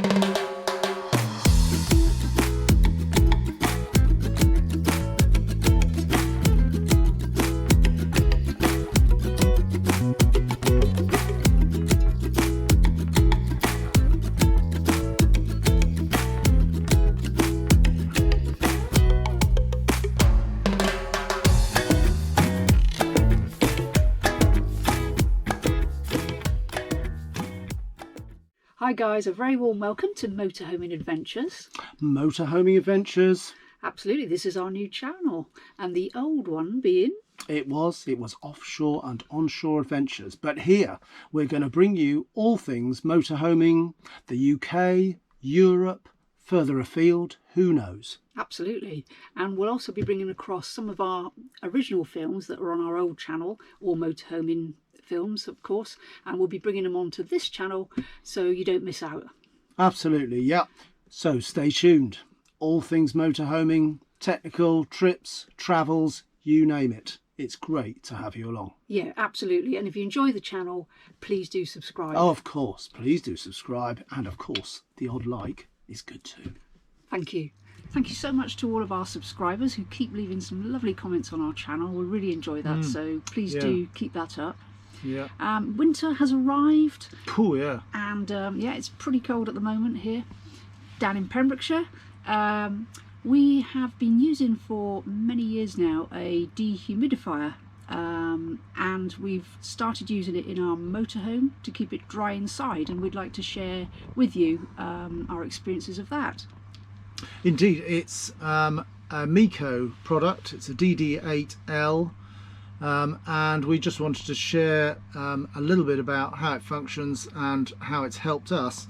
Hi guys, a very warm welcome to Motorhoming Adventures. Motorhoming Adventures. Absolutely, this is our new channel, and the old one being... It was Offshore and Onshore Adventures, but here we're going to bring you all things motorhoming, the UK, Europe, further afield, who knows. Absolutely, and we'll also be bringing across some of our original films that are on our old channel, or motorhoming films of course, and we'll be bringing them onto this channel so you don't miss out. Absolutely, yeah. So stay tuned. All things motorhoming, technical, trips, travels, you name it. It's great to have you along. Yeah, absolutely. And if you enjoy the channel, please do subscribe. Oh, of course, please do subscribe, and of course the odd like is good too. Thank you. Thank you so much to all of our subscribers who keep leaving some lovely comments on our channel. We really enjoy that, so please do keep that up. Yeah. Winter has arrived. Cool, yeah. And yeah, it's pretty cold at the moment here down in Pembrokeshire. We have been using for many years now a dehumidifier, and we've started using it in our motorhome to keep it dry inside, and we'd like to share with you our experiences of that. Indeed, it's a Meaco product. It's a DD8L. And we just wanted to share a little bit about how it functions and how it's helped us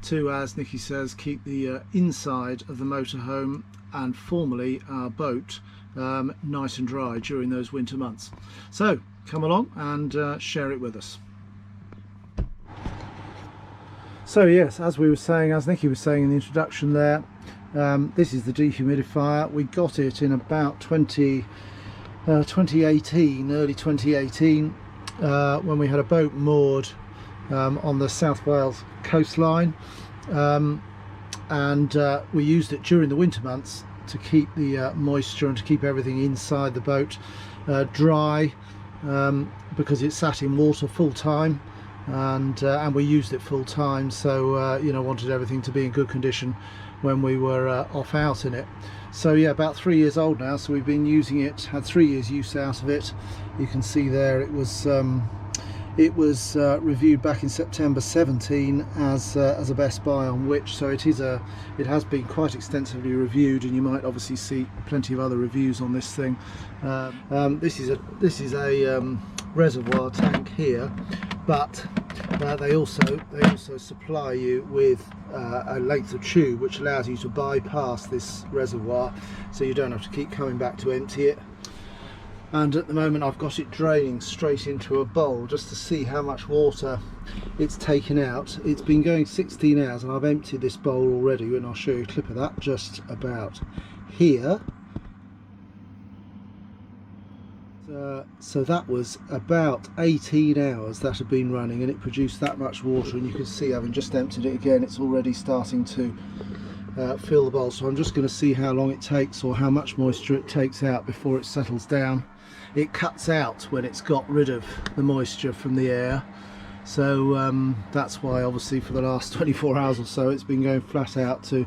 to, as Nikki says, keep the inside of the motorhome and formerly our boat nice and dry during those winter months. So come along and share it with us. So yes, as we were saying, as Nikki was saying in the introduction there, this is the dehumidifier. We got it in about 2018, early 2018, when we had a boat moored on the South Wales coastline, and we used it during the winter months to keep the moisture and to keep everything inside the boat dry, because it sat in water full time, and we used it full time, so you know, wanted everything to be in good condition when we were off out in it. So yeah, about 3 years old now, so we've been using it, had 3 years use out of it. You can see there it was reviewed back in September 17 as a best buy on Which, so it has been quite extensively reviewed, and you might obviously see plenty of other reviews on this thing. This is a reservoir tank here, but they also supply you with a length of tube which allows you to bypass this reservoir, so you don't have to keep coming back to empty it. And at the moment I've got it draining straight into a bowl just to see how much water it's taken out. It's been going 16 hours and I've emptied this bowl already, and I'll show you a clip of that just about here. So that was about 18 hours that had been running, and it produced that much water, and you can see, having just emptied it again, it's already starting to fill the bowl. So I'm just going to see how long it takes, or how much moisture it takes out before it settles down. It cuts out when it's got rid of the moisture from the air, so that's why obviously for the last 24 hours or so it's been going flat out to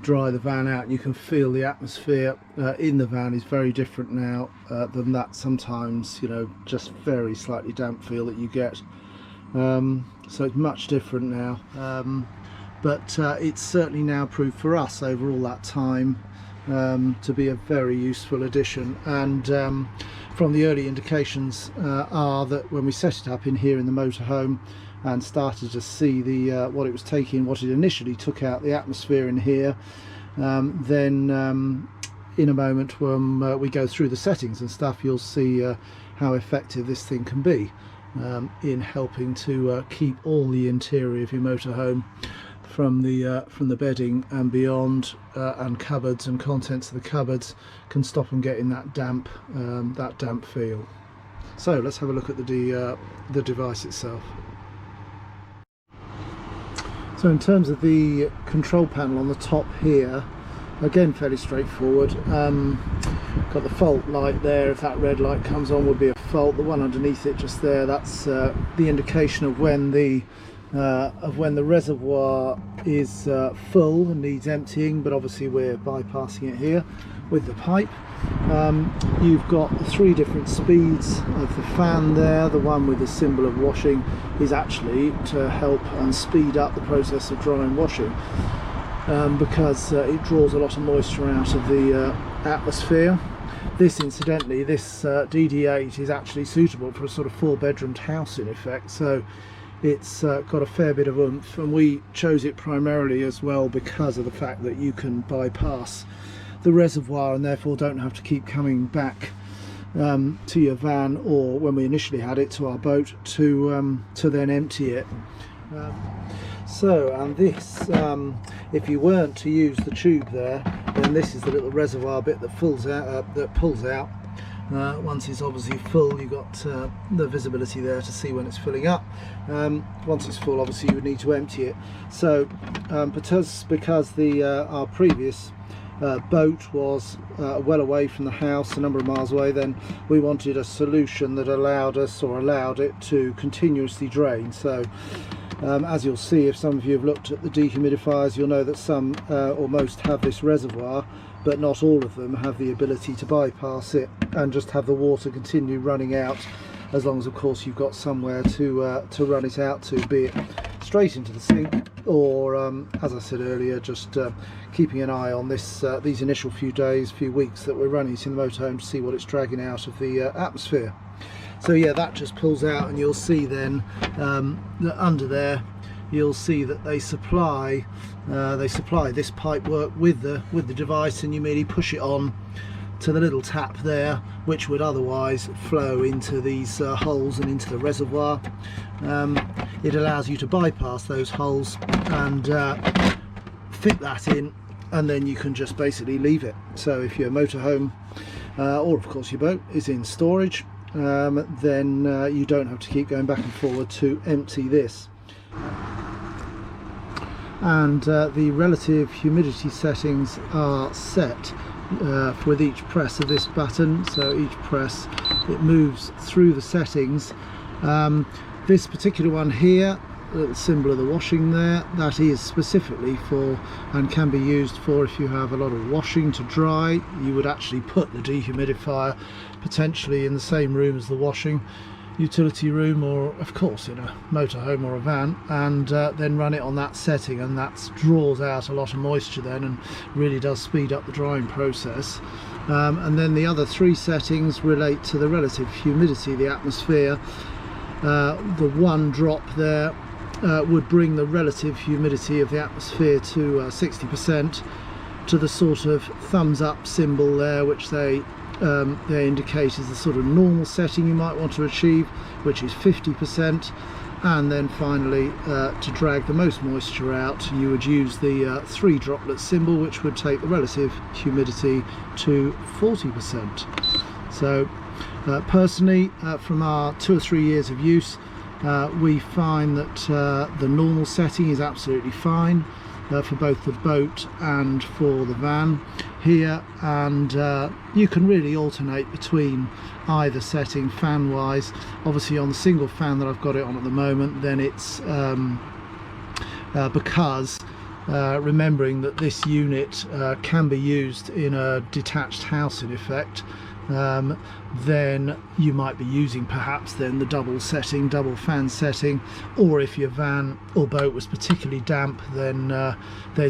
dry the van out. You can feel the atmosphere in the van is very different now than that sometimes, you know, just very slightly damp feel that you get. So it's much different now, but it's certainly now proved for us over all that time to be a very useful addition. And from the early indications are that when we set it up in here in the motorhome and started to see the what it was taking, what it initially took out the atmosphere in here, then in a moment when we go through the settings and stuff, you'll see how effective this thing can be in helping to keep all the interior of your motorhome, from the bedding and beyond, and cupboards and contents of the cupboards, can stop them getting that damp feel. So let's have a look at the device itself. So in terms of the control panel on the top here, again fairly straightforward. Got the fault light there. If that red light comes on, would be a fault. The one underneath it just there, that's the indication of when the reservoir is full and needs emptying, but obviously we're bypassing it here with the pipe. You've got the 3 different speeds of the fan there. The one with the symbol of washing is actually to help and speed up the process of drying washing, because it draws a lot of moisture out of the atmosphere. This, incidentally, this DD8 is actually suitable for a sort of 4-bedroomed house in effect, so it's got a fair bit of oomph, and we chose it primarily as well because of the fact that you can bypass the reservoir and therefore don't have to keep coming back to your van, or when we initially had it, to our boat to then empty it. And this, if you weren't to use the tube there, then this is the little reservoir bit that pulls out. Once it's obviously full, you've got the visibility there to see when it's filling up. Once it's full, obviously you would need to empty it. So because our previous boat was well away from the house, a number of miles away, then we wanted a solution that allowed it to continuously drain. So as you'll see, if some of you have looked at the dehumidifiers, you'll know that some or most have this reservoir, but not all of them have the ability to bypass it and just have the water continue running out, as long as of course you've got somewhere to run it out to, be it straight into the sink or as I said earlier, just keeping an eye on this these initial few weeks that we're running it in the motorhome to see what it's dragging out of the atmosphere. So yeah, that just pulls out, and you'll see then that under there you'll see that they supply this pipe work with the device, and you merely push it on to the little tap there, which would otherwise flow into these holes and into the reservoir. It allows you to bypass those holes and fit that in, and then you can just basically leave it. So if your motorhome or of course your boat is in storage, then you don't have to keep going back and forward to empty this. And the relative humidity settings are set with each press of this button. So each press, it moves through the settings. This particular one here, the symbol of the washing there, that is specifically for, and can be used for, if you have a lot of washing to dry, you would actually put the dehumidifier potentially in the same room as the washing utility room, or of course in a motorhome or a van, and then run it on that setting, and that draws out a lot of moisture then and really does speed up the drying process. And then the other 3 settings relate to the relative humidity of the atmosphere. The one drop there would bring the relative humidity of the atmosphere to 60%, to the sort of thumbs up symbol there, which they indicate is the sort of normal setting you might want to achieve, which is 50%. And then finally, to drag the most moisture out, you would use the 3 droplet symbol, which would take the relative humidity to 40%. So personally, from our 2 or 3 years of use, we find that the normal setting is absolutely fine for both the boat and for the van here, and you can really alternate between either setting fan wise. Obviously on the single fan that I've got it on at the moment, then it's because remembering that this unit can be used in a detached house in effect, then you might be using perhaps then the double fan setting, or if your van or boat was particularly damp, then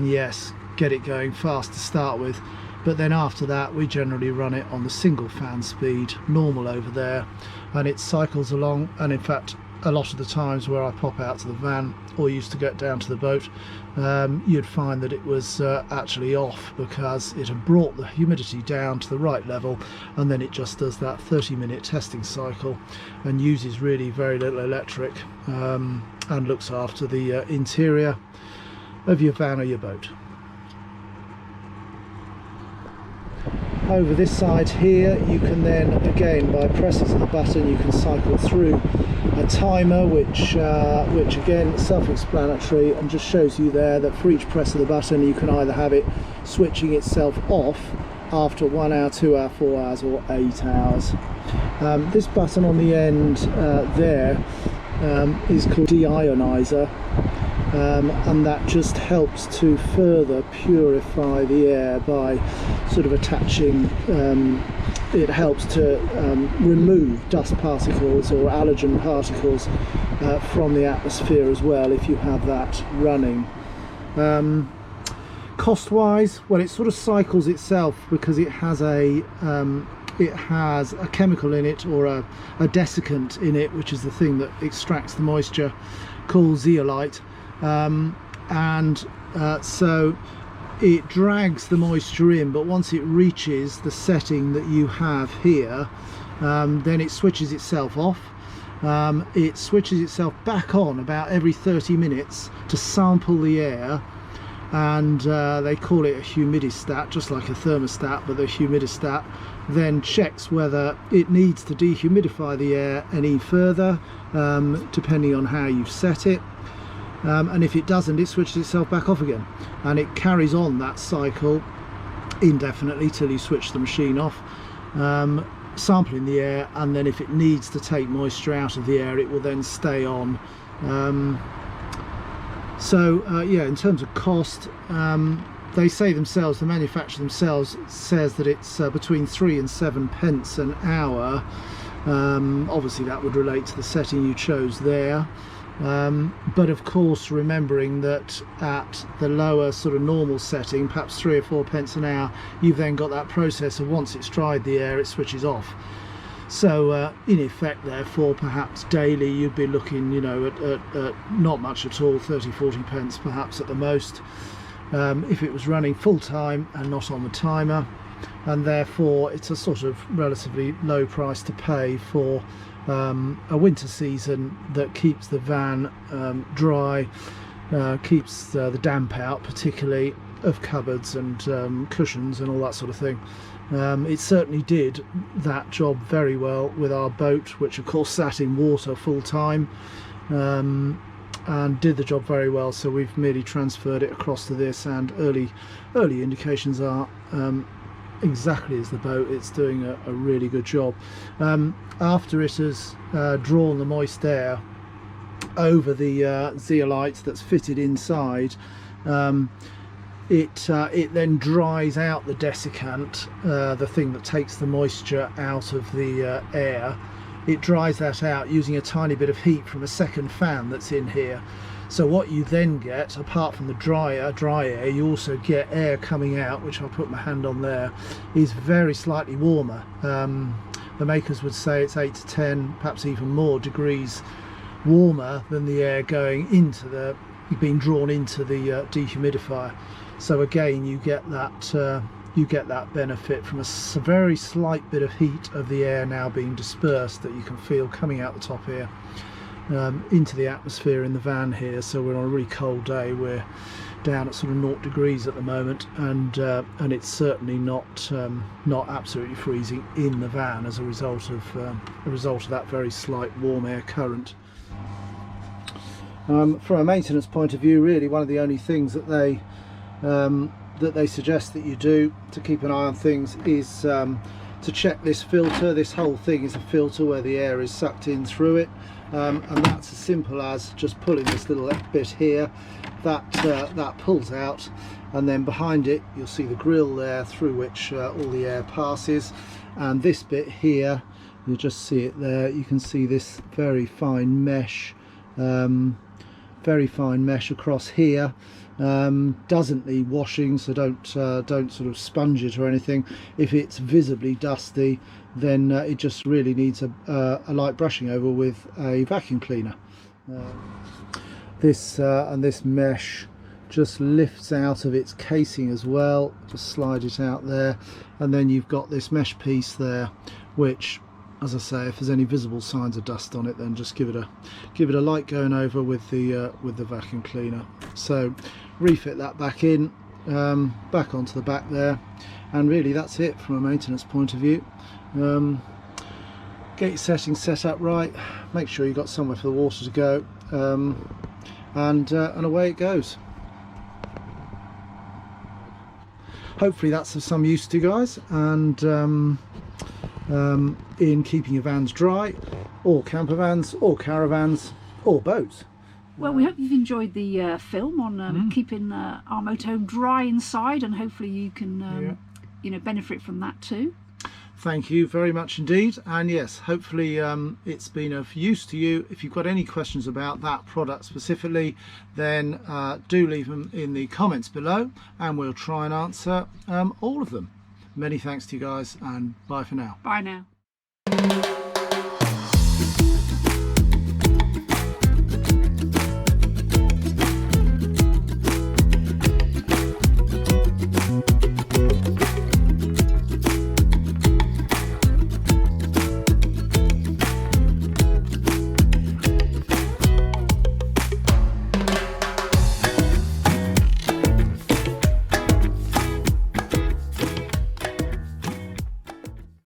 yes, get it going fast to start with. But then after that, we generally run it on the single fan speed, normal over there, and it cycles along. And in fact, a lot of the times where I pop out to the van or used to get down to the boat, you'd find that it was actually off, because it had brought the humidity down to the right level, and then it just does that 30-minute testing cycle and uses really very little electric, and looks after the interior of your van or your boat. over this side here, you can then, again, by presses of the button, you can cycle through a timer, which again, self-explanatory, and just shows you there that for each press of the button you can either have it switching itself off after 1 hour, 2 hour, 4 hours, or 8 hours. This button on the end there is called deionizer, and that just helps to further purify the air by sort of attaching, it helps to remove dust particles or allergen particles from the atmosphere as well if you have that running. Cost wise, well, it sort of cycles itself because it has a chemical in it, or a desiccant in it, which is the thing that extracts the moisture, called zeolite, so it drags the moisture in, but once it reaches the setting that you have here, then it switches itself off. It switches itself back on about every 30 minutes to sample the air, and they call it a humidistat, just like a thermostat, but the humidistat then checks whether it needs to dehumidify the air any further, depending on how you've set it. And if it doesn't, it switches itself back off again, and it carries on that cycle indefinitely till you switch the machine off, sampling the air, and then if it needs to take moisture out of the air, it will then stay on. Yeah, in terms of cost, they say themselves, the manufacturer themselves says that it's between 3 and 7 pence an hour. Obviously that would relate to the setting you chose there. But of course, remembering that at the lower sort of normal setting, perhaps 3 or 4 pence an hour, you've then got that process of once it's dried the air, it switches off. So in effect, therefore, perhaps daily you'd be looking, you know, at not much at all, 30-40 pence perhaps at the most, if it was running full time and not on the timer, and therefore it's a sort of relatively low price to pay for a winter season that keeps the van dry, keeps the damp out, particularly of cupboards and cushions and all that sort of thing. It certainly did that job very well with our boat, which of course sat in water full time, and did the job very well. So we've merely transferred it across to this, and early indications are exactly as the boat, it's doing a really good job. After it has drawn the moist air over the zeolite that's fitted inside, it then dries out the desiccant, the thing that takes the moisture out of the air. It dries that out using a tiny bit of heat from a second fan that's in here. So what you then get, apart from the dry air, you also get air coming out, which I'll put my hand on there, is very slightly warmer. The makers would say it's 8 to 10, perhaps even more degrees warmer than the air going into the, being drawn into the dehumidifier. So again, you get that benefit from a very slight bit of heat of the air now being dispersed that you can feel coming out the top here into the atmosphere in the van here. So we're on a really cold day, we're down at sort of 0 degrees at the moment, and it's certainly not absolutely freezing in the van as a result of that very slight warm air current. From a maintenance point of view, really one of the only things that they suggest that you do to keep an eye on things is to check this filter. This whole thing is a filter where the air is sucked in through it, and that's as simple as just pulling this little bit here. That pulls out, and then behind it you'll see the grill there through which all the air passes, and this bit here, you'll just see it there, you can see this very fine mesh across here. Doesn't need washing, so don't sort of sponge it or anything. If it's visibly dusty, then it just really needs a light brushing over with a vacuum cleaner. This mesh just lifts out of its casing as well. Just slide it out there, and then you've got this mesh piece there, which, as I say, if there's any visible signs of dust on it, then just give it a light going over with the vacuum cleaner. So refit that back in, back onto the back there, and really that's it from a maintenance point of view. Get your settings set up right, make sure you've got somewhere for the water to go, and away it goes. Hopefully that's of some use to you guys, and in keeping your vans dry, or camper vans, or caravans, or boats. Well, we hope you've enjoyed the film on keeping our motorhome dry inside, and hopefully you can you know, benefit from that too. Thank you very much indeed, and yes, hopefully it's been of use to you. If you've got any questions about that product specifically, then do leave them in the comments below, and we'll try and answer all of them. Many thanks to you guys, and bye for now. Bye now.